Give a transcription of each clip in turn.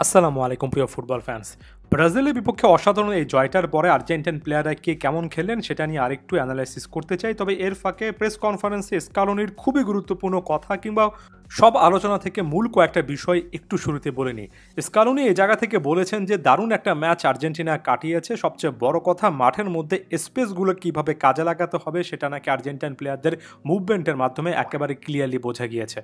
আসসালামু আলাইকুম প্রিয় ফুটবল ফ্যান্স। ব্রাজিলের বিপক্ষে অসাধারণ এই জয়টার পরে আর্জেন্টাইন প্লেয়াররা কে কেমন খেললেন সেটা নিয়ে আরেকটু অ্যানালাইসিস করতে চাই। তবে এর ফাঁকে প্রেস কনফারেন্সে স্কালোনির খুবই গুরুত্বপূর্ণ কথা কিংবা সব আলোচনা থেকে মূল কয়েকটা বিষয় একটু শুরুতে বলে নিই। স্কালোনি এই জায়গা থেকে বলেছেন যে দারুণ একটা ম্যাচ আর্জেন্টিনা কাটিয়েছে। সবচেয়ে বড় কথা মাঠের মধ্যে স্পেসগুলো কিভাবে কাজে লাগাতে হবে সেটা নাকি আর্জেন্টাইন প্লেয়ারদের মুভমেন্টের মাধ্যমে একেবারে ক্লিয়ারলি বোঝা গিয়েছে।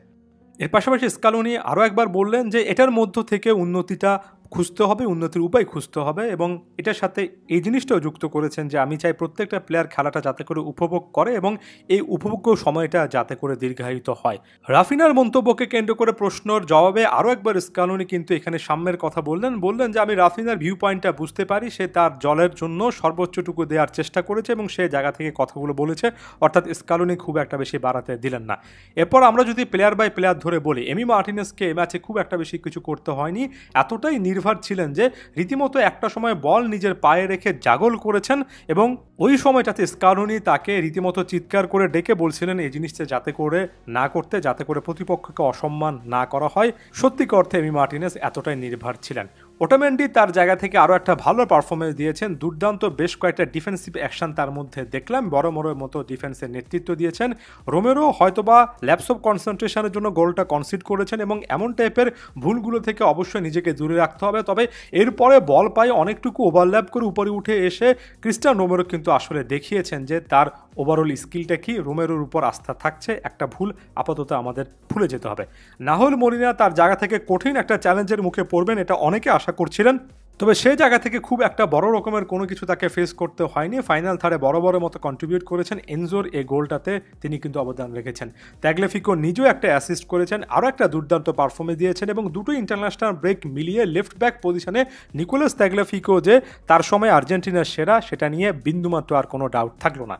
এর পাশাপাশি স্কালোনি আরও একবার বললেন যে এটার মধ্য থেকে উন্নতিটা খুঁজতে হবে, উন্নতির উপায় খুঁজতে হবে এবং এটার সাথে এই জিনিসটাও যুক্ত করেছেন যে আমি চাই প্রত্যেকটা প্লেয়ার খেলাটা যাতে করে উপভোগ করে এবং এই উপভোগ্য সময়টা যাতে করে দীর্ঘায়িত হয়। রাফিনার মন্তব্যকে কেন্দ্র করে প্রশ্নর জবাবে আরও একবার স্কালোনি কিন্তু এখানে সাম্যের কথা বললেন যে আমি রাফিনার ভিউ পয়েন্টটা বুঝতে পারি, সে তার দলের জন্য সর্বোচ্চটুকু দেওয়ার চেষ্টা করেছে এবং সে জায়গা থেকে কথাগুলো বলেছে, অর্থাৎ স্কালোনি খুব একটা বেশি বাড়াতে দিলেন না। এরপর আমরা যদি প্লেয়ার বাই প্লেয়ার ধরে বলি, এমি মার্টিনেজকে এই ম্যাচে খুব একটা বেশি কিছু করতে হয়নি, এতটাই নির্ভর ছিলেন যে রীতিমতো একটা সময় বল নিজের পায়ে রেখে জাগল করেছেন এবং ওই সময়টাতে স্কালোনি তাকে রীতিমতো চিৎকার করে ডেকে বলছিলেন এই জিনিসটা যাতে করে না করতে, যাতে করে প্রতিপক্ষকে অসম্মান না করা হয়। সত্যিকার অর্থে এমি মার্টিনেজ এতটাই নির্ভর ছিলেন। ওটামেন্ডি তার জায়গা থেকে আরও একটা ভালো পারফরমেন্স দিয়েছেন, দুর্দান্ত বেশ কয়েকটা ডিফেন্সিভ অ্যাকশন তার মধ্যে দেখলাম, বড় মতো ডিফেন্সের নেতৃত্ব দিয়েছেন। রোমেরো হয়তোবা ল্যাপস অফ কনসেন্ট্রেশনের জন্য গোলটা কনসিড করেছেন এবং এমন টাইপের ভুলগুলো থেকে অবশ্যই নিজেকে দূরে রাখতে হবে। তবে এরপরে বল পায়ে অনেকটুকু ওভারল্যাপ করে উপরে উঠে এসে ক্রিস্টিয়ানো রোমেরো কিন্তু আসলে দেখিয়েছেন যে তার ওভারঅল স্কিলটা কি, রোমেরোর উপর আস্থা থাকছে। একটা ভুল আপাতত আমাদের ভুলে যেতে হবে। নাহুল মলিনা তার জায়গা থেকে কঠিন একটা চ্যালেঞ্জের মুখে পড়বেন এটা অনেকে আশা করছিলেন, তবে সেই জায়গা থেকে খুব একটা বড় রকমের কোনো কিছু তাকে ফেস করতে হয়নি। ফাইনাল থার্ডে বড় মতো কন্ট্রিবিউট করেছেন। এনজোর এই গোলটাতে তিনি কিন্তু অবদান রেখেছেন। ট্যাগলেফিকো নিজেও একটা অ্যাসিস্ট করেছেন, আরও একটা দুর্দান্ত পারফরমেন্স দিয়েছেন এবং দুটো ইন্টারন্যাশনাল ব্রেক মিলিয়ে লেফট ব্যাক পজিশনে নিকোলাস ট্যাগলেফিকো যে তার সময় আর্জেন্টিনার সেরা, সেটা নিয়ে বিন্দুমাত্র আর কোনো ডাউট থাকলো না।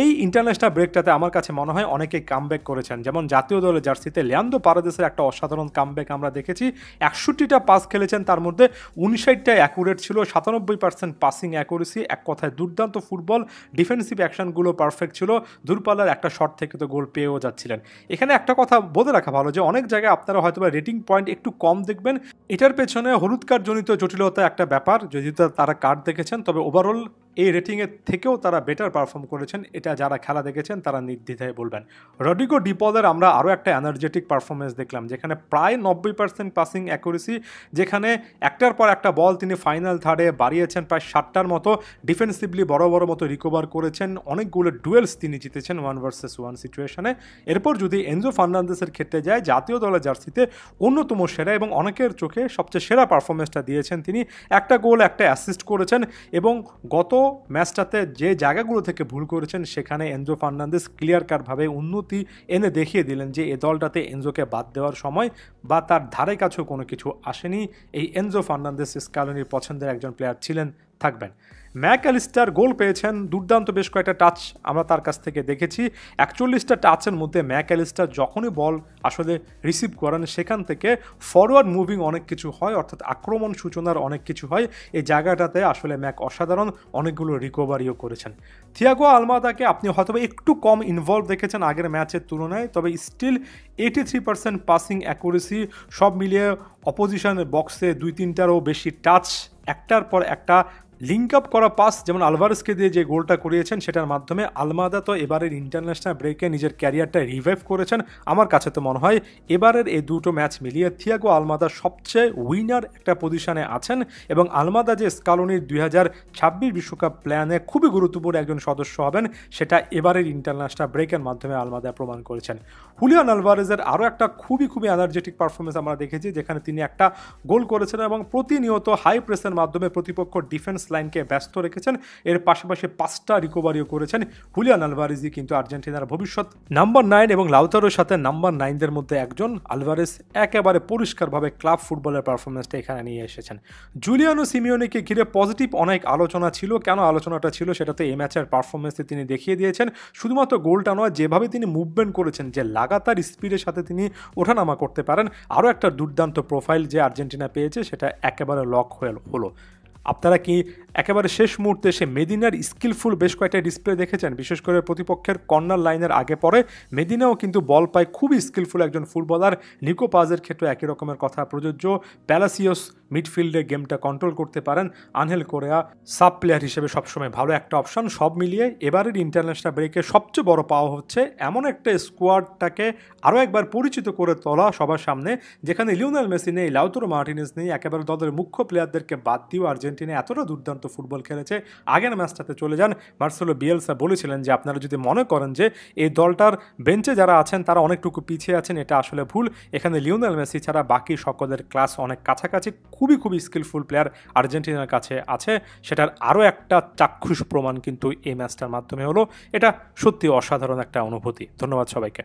এই ইন্টারন্যাশনাল ব্রেকটাতে আমার কাছে মনে হয় অনেকেই কামব্যাক করেছেন, যেমন জাতীয় দলের জার্সিতে লিয়ান্দ্রো পারেদেসের একটা অসাধারণ কামব্যাক আমরা দেখেছি। 61টা পাস খেলেছেন, তার মধ্যে 59টা অ্যাকুরেট ছিল, 97% পাসিং অ্যাকুরেসি। এক কথায় দুর্দান্ত ফুটবল, ডিফেন্সিভ অ্যাকশনগুলো পারফেক্ট ছিল। দূরপাল্লার একটা শট থেকে তো গোল পেয়েও যাচ্ছিলেন। এখানে একটা কথা বলে রাখা ভালো যে অনেক জায়গায় আপনারা হয়তো রেটিং পয়েন্ট একটু কম দেখবেন, এটার পেছনে হলুদ কার্ড জনিত জটিলতা একটা ব্যাপার। যদি তারা কার্ড দেখেছেন, তবে ওভারঅল এই রেটিংয়ের থেকেও তারা বেটার পারফর্ম করেছেন, এটা যারা খেলা দেখেছেন তারা নির্দ্বিধায় বলবেন। রড্রিগো ডি পলের আমরা আরও একটা এনার্জেটিক পারফরমেন্স দেখলাম, যেখানে প্রায় 90% পাসিং অ্যাকুরেসি, যেখানে একটার পর একটা বল তিনি ফাইনাল থার্ডে বাড়িয়েছেন প্রায় 60টার মতো, ডিফেন্সিভলি বড় মতো রিকভার করেছেন, অনেকগুলো ডুয়েলস তিনি জিতেছেন 1 ভার্সেস 1 সিচুয়েশনে। এরপর যদি এনজো ফার্নান্দেসের ক্ষেত্রে যায়, জাতীয় দলের জার্সিতে অন্যতম সেরা এবং অনেকের চোখে সবচেয়ে সেরা পারফরমেন্সটা দিয়েছেন তিনি। একটা গোল, একটা অ্যাসিস্ট করেছেন এবং গত ম্যাচটাতে যে জায়গাগুলো থেকে ভুল করেছেন সেখানে এনজো ফার্নান্দেস ক্লিয়ার কাটভাবে উন্নতি এনে দেখিয়ে দিলেন যে এ দলটাতে এনজোকে বাদ দেওয়ার সময় বা তার ধারে কাছেও কোনো কিছু আসেনি। এই এনজো ফার্নান্দেস স্কালোনির পছন্দের একজন প্লেয়ার ছিলেন, থাকবেন। ম্যাকঅ্যালিস্টার গোল পেয়েছেন, দুর্দান্ত বেশ কয়েকটা টাচ আমরা তার কাছ থেকে দেখেছি। 41টা টাচের মধ্যে ম্যাকঅ্যালিস্টার যখনই বল আসলে রিসিভ করেন সেখান থেকে ফরওয়ার্ড মুভিং অনেক কিছু হয়, অর্থাৎ আক্রমণ সূচনার অনেক কিছু হয়। এই জায়গাটাতে আসলে ম্যাক অসাধারণ, অনেকগুলো রিকভারিও করেছেন। থিয়াগো আলমাদাকে আপনি হয়তো একটু কম ইনভলভ দেখেছেন আগের ম্যাচের তুলনায়, তবে স্টিল 83% পাসিং অ্যাকুরেসি, সব মিলিয়ে অপোজিশন বক্সে 2-3টারও বেশি টাচ, একটার পর একটা লিঙ্ক আপ করা পাস, যেমন আলভারেজকে দিয়ে যে গোলটা করিয়েছেন সেটার মাধ্যমে আলমাদা তো এবারের ইন্টারন্যাশনাল ব্রেকে নিজের ক্যারিয়ারটা রিভাইভ করেছেন। আমার কাছে তো মনে হয় এবারের এই দুটো ম্যাচ মিলিয়ে থিয়াগো আলমাদা সবচেয়ে উইনার একটা পজিশনে আছেন এবং আলমাদা যে স্কালোনির 2026 বিশ্বকাপ প্ল্যানে খুবই গুরুত্বপূর্ণ একজন সদস্য হবেন সেটা এবারের ইন্টারন্যাশনাল ব্রেকের মাধ্যমে আলমাদা প্রমাণ করেছেন। হুলিয়ান আলভারেজের আরও একটা খুবই এনার্জেটিক পারফরমেন্স আমরা দেখেছি, যেখানে তিনি একটা গোল করেছেন এবং প্রতিনিয়ত হাই প্রেসের মাধ্যমে প্রতিপক্ষ ডিফেন্স লাইনকে ব্যস্ত রেখেছেন। এর পাশাপাশি 5টা রিকভারিও করেছেন। হুলিয়ান আলভারেজই কিন্তু আর্জেন্টিনার ভবিষ্যৎ নাম্বার 9 এবং লাউতারোর সাথে নাম্বার 9দের মধ্যে একজন। আলভারেজ একেবারে পরিষ্কারভাবে ক্লাব ফুটবলের পারফরমেন্সটা এখানে নিয়ে এসেছেন। জুলিয়ানো সিমিওনিকে ঘিরে পজিটিভ অনেক আলোচনা ছিল, কেন আলোচনাটা ছিল সেটাতে এই ম্যাচের পারফরমেন্সে তিনি দেখিয়ে দিয়েছেন। শুধুমাত্র গোলটা নয়, যেভাবে তিনি মুভমেন্ট করেছেন, যে লাগাতার স্পিডের সাথে তিনি ওঠানামা করতে পারেন, আরও একটা দুর্দান্ত প্রোফাইল যে আর্জেন্টিনা পেয়েছে সেটা একেবারে লক হলো। আপনারা কি একেবারে শেষ মুহূর্তে সে মেদিনার স্কিলফুল বেশ কয়েকটা ডিসপ্লে দেখেছেন, বিশেষ করে প্রতিপক্ষের কর্নার লাইনের আগে পরে মেদিনাও কিন্তু বল পায়, খুবই স্কিলফুল একজন ফুটবলার। নিকো পাজের ক্ষেত্রে একই রকমের কথা প্রযোজ্য। প্যালাসিওস মিডফিল্ডে গেমটা কন্ট্রোল করতে পারেন, আনহেল কোরেয়া সাব প্লেয়ার হিসেবে সবসময় ভালো একটা অপশন। সব মিলিয়ে এবারের ইন্টারন্যাশনাল ব্রেকে সবচেয়ে বড় পাওয়া হচ্ছে এমন একটা স্কোয়াডটাকে আরও একবার পরিচিত করে তোলা সবার সামনে, যেখানে লিওনেল মেসি নেই, লাউতারো মার্টিনেজ নেই, একেবারে দলের মুখ্য প্লেয়ারদেরকে বাদ দিয়েও আর্জেন্টিনা এতটা দুর্দান্ত ফুটবল খেলেছে। আগের ম্যাচটাতে চলে যান, মার্সেলো বিয়েলসা বলেছিলেন যে আপনারা যদি মনে করেন যে এই দলটার বেঞ্চে যারা আছেন তারা অনেকটুকু পিছিয়ে আছেন, এটা আসলে ভুল। এখানে লিওনেল মেসি ছাড়া বাকি সকলের ক্লাস অনেক কাছাকাছি, খুবই স্কিলফুল প্লেয়ার আর্জেন্টিনার কাছে আছে। সেটার আরও একটা চাক্ষুষ প্রমাণ কিন্তু এই ম্যাচটার মাধ্যমে হলো। এটা সত্যি অসাধারণ একটা অনুভূতি। ধন্যবাদ সবাইকে।